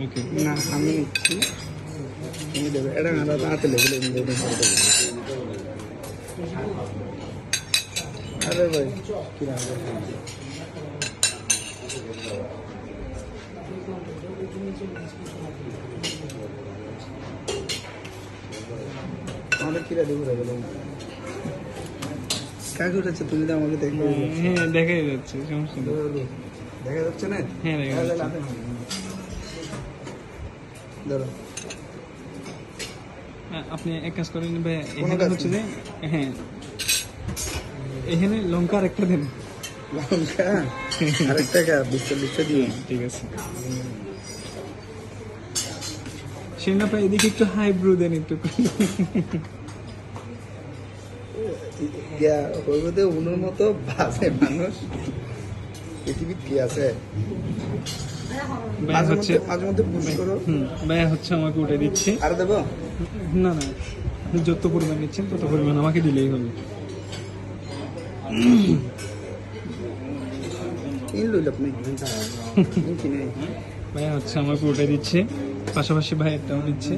ওকে না আমি নিচ্ছি, তুমি দেবে। এটা না হাতে লেগে আরে ভাই কি আমাদের কিরা দেবো কাকে উঠেছে? তুমি তো আমাকে দেখবে। হ্যাঁ দেখাই যাচ্ছে, সমস্যা নেই। দেখা যাচ্ছে না? হ্যাঁ দেখা যাচ্ছে। ধরো আপনি এক কাজ করেন ভাই, এখানে হচ্ছে যে হ্যাঁ এখানে লঙ্কা আরেকটা দেন। লঙ্কা আরেকটা বিশটা দিয়ে ঠিক আছে। সেনা ভাই এদিকে একটু হাইব্রু দেন একটু। উনুর মতো বাসে মানুষ পৃথিবীর কি আছে? মাঝে মধ্যে পুশ করো। ভাইয়া হচ্ছে আমাকে উঠে দিচ্ছে। আর দেবো না না, যত পরিমাণ নিচ্ছেন তত পরিমাণ আমাকে দিলেই হবে। ভাইয়া হচ্ছে আমাকে উঠে দিচ্ছে, পাশাপাশি ভাইয়েরটাও দিচ্ছে।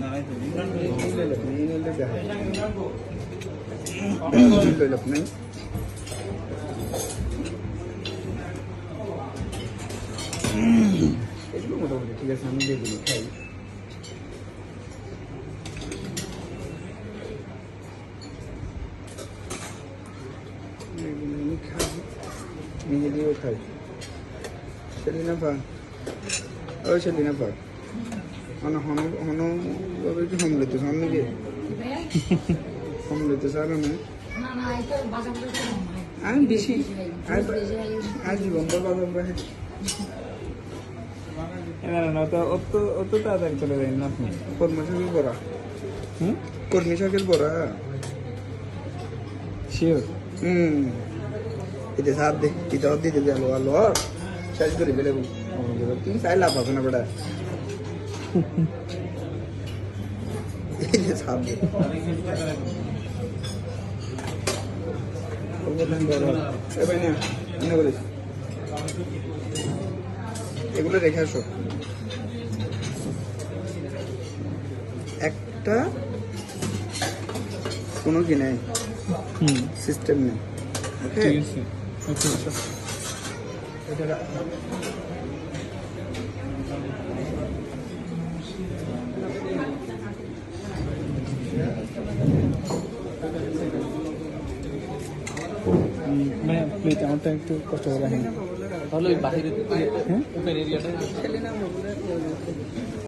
এগুলো মোটামুটি ঠিক আছে, আমি দিয়ে দিই খাই। আমি খাই, নিজে দিয়েও খাই। সেলিনা পা, ওই সেলিনা পা মানে হনভাবে কি সম্মিলিত সার নাকি সম্মিলিত সার না আমি বেশি আজ জীবনভর বাজার বাহে অত তাড়াতাড়ি চলে যাবেন না আপনি। কর্মী শাকের বড়া, কর্মী শাকের বড়া শিওর। এতে সার দে, এটা দিতে দে, আলো আলো শেষ করে ফেলে তুমি চাই লাভ হবে না বেটা। সার দে বলিস এগুলো রেখে আসো। একটা কোনো কি নেই, সিস্টেম নেই। ঠিক আছে ভাইয়া প্লিজ আমারটা একটু কষ্ট করে রাখেন। তাহলে ওই বাহিরে হ্যাঁ এরিয়াটা